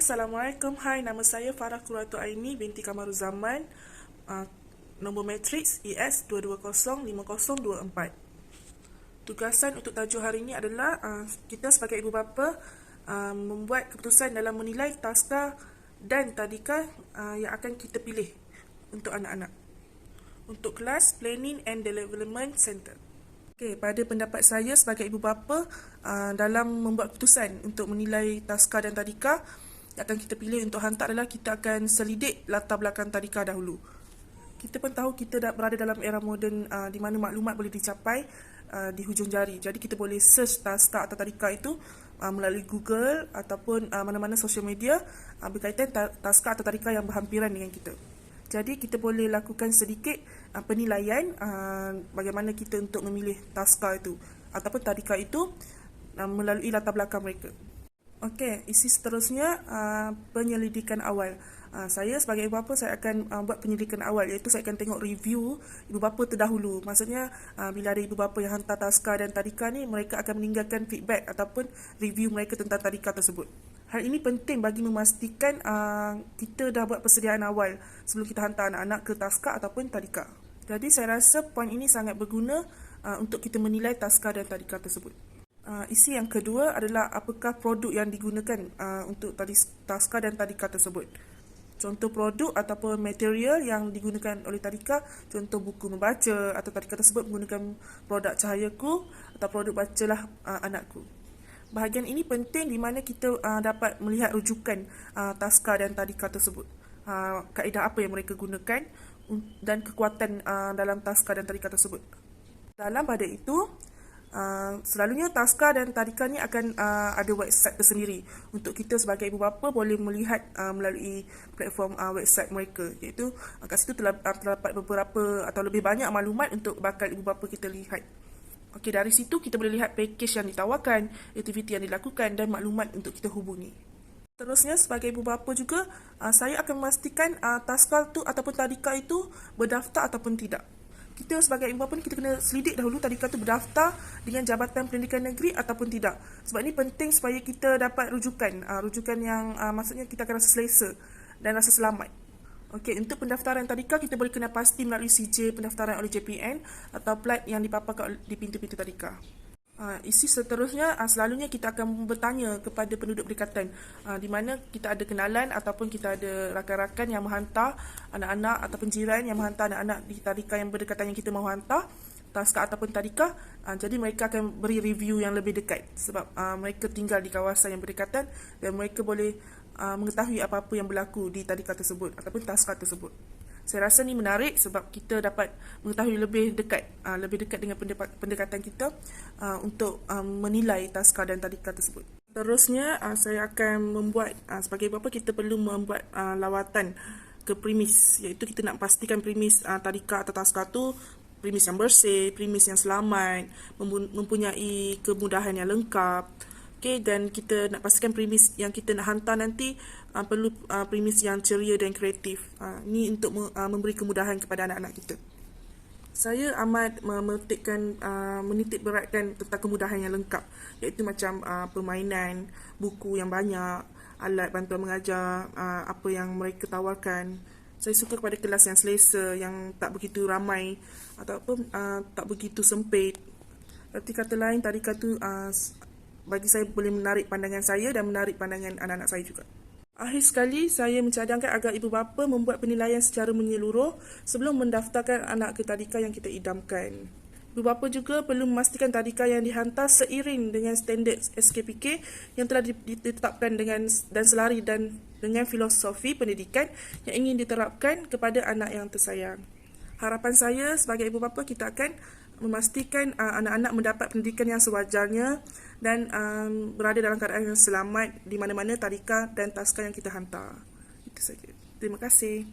Assalamualaikum, hai, nama saya Farah Qurratu Aini binti Kamaruzaman, nombor matriks ES2205024. Tugasan untuk tajuk hari ini adalah kita sebagai ibu bapa membuat keputusan dalam menilai taska dan tadika yang akan kita pilih untuk anak-anak untuk kelas Planning and Development Center. Okay, pada pendapat saya sebagai ibu bapa, dalam membuat keputusan untuk menilai taska dan tadika yang akan kita pilih untuk hantar adalah kita akan selidik latar belakang tadika dahulu. Kita pun tahu kita dah berada dalam era moden di mana maklumat boleh dicapai di hujung jari. Jadi kita boleh search taska atau tadika itu melalui Google ataupun mana-mana sosial media berkaitan taska atau tadika yang berhampiran dengan kita. Jadi kita boleh lakukan sedikit penilaian bagaimana kita untuk memilih taska itu ataupun tadika itu melalui latar belakang mereka. Okey, isi seterusnya penyelidikan awal. Saya sebagai ibu bapa, saya akan buat penyelidikan awal, iaitu saya akan tengok review ibu bapa terdahulu. Maksudnya bila ada ibu bapa yang hantar taska dan tadika ni, mereka akan meninggalkan feedback ataupun review mereka tentang tadika tersebut. Hal ini penting bagi memastikan kita dah buat persediaan awal sebelum kita hantar anak-anak ke taska ataupun tadika. Jadi saya rasa poin ini sangat berguna untuk kita menilai taska dan tadika tersebut. Isi yang kedua adalah apakah produk yang digunakan untuk taska dan tadika tersebut. Contoh produk ataupun material yang digunakan oleh tadika, contoh buku membaca atau tadika tersebut menggunakan produk Cahayaku atau produk Bacalah Anakku. Bahagian ini penting di mana kita dapat melihat rujukan taska dan tadika tersebut. Kaedah apa yang mereka gunakan dan kekuatan dalam taska dan tadika tersebut. Dalam pada itu, selalunya taska dan tadika ni akan ada website tersendiri untuk kita sebagai ibu bapa boleh melihat melalui platform website mereka, iaitu kat situ terdapat beberapa atau lebih banyak maklumat untuk bakal ibu bapa kita lihat. Okey, dari situ kita boleh lihat package yang ditawarkan, aktiviti yang dilakukan dan maklumat untuk kita hubungi. Terusnya sebagai ibu bapa juga, saya akan memastikan taska tu ataupun tadika itu berdaftar ataupun tidak. Kita sebagai ibu bapa ni kita kena selidik dahulu tadika tu berdaftar dengan Jabatan Pendidikan Negeri ataupun tidak. Sebab ini penting supaya kita dapat rujukan yang maksudnya kita akan rasa selesa dan rasa selamat. Okey, untuk pendaftaran tadika kita boleh kena pasti melalui CJ pendaftaran oleh JPN atau plat yang dipaparkan di pintu-pintu tadika. Isi seterusnya, selalunya kita akan bertanya kepada penduduk berdekatan di mana kita ada kenalan ataupun kita ada rakan-rakan yang menghantar anak-anak ataupun jiran yang menghantar anak-anak di tadika yang berdekatan yang kita mahu hantar, taska ataupun tadika. Jadi mereka akan beri review yang lebih dekat sebab mereka tinggal di kawasan yang berdekatan dan mereka boleh mengetahui apa-apa yang berlaku di tadika tersebut ataupun taska tersebut. Saya rasa ni menarik sebab kita dapat mengetahui lebih dekat dengan pendekatan kita untuk menilai taska dan tadika tersebut. Terusnya saya akan membuat sebagai bapa kita perlu membuat lawatan ke premis, iaitu kita nak pastikan premis tadika atau taska tu premis yang bersih, premis yang selamat, mempunyai kemudahan yang lengkap. Okay, dan kita nak pastikan premis yang kita nak hantar nanti perlu premis yang ceria dan kreatif. Ini untuk memberi kemudahan kepada anak-anak kita. Saya amat menitik beratkan tentang kemudahan yang lengkap, iaitu macam permainan, buku yang banyak, alat bantuan mengajar, apa yang mereka tawarkan. Saya suka kepada kelas yang selesa, yang tak begitu ramai ataupun tak begitu sempit. Berarti kata lain, tadika tu bagi saya boleh menarik pandangan saya dan menarik pandangan anak-anak saya juga. Akhir sekali, saya mencadangkan agar ibu bapa membuat penilaian secara menyeluruh sebelum mendaftarkan anak ke tadika yang kita idamkan. Ibu bapa juga perlu memastikan tadika yang dihantar seiring dengan standard SKPK yang telah ditetapkan dan selari dengan filosofi pendidikan yang ingin diterapkan kepada anak yang tersayang. Harapan saya sebagai ibu bapa, kita akan memastikan anak-anak mendapat pendidikan yang sewajarnya dan berada dalam keadaan yang selamat di mana-mana tadika dan taska yang kita hantar. Itu saja. Terima kasih.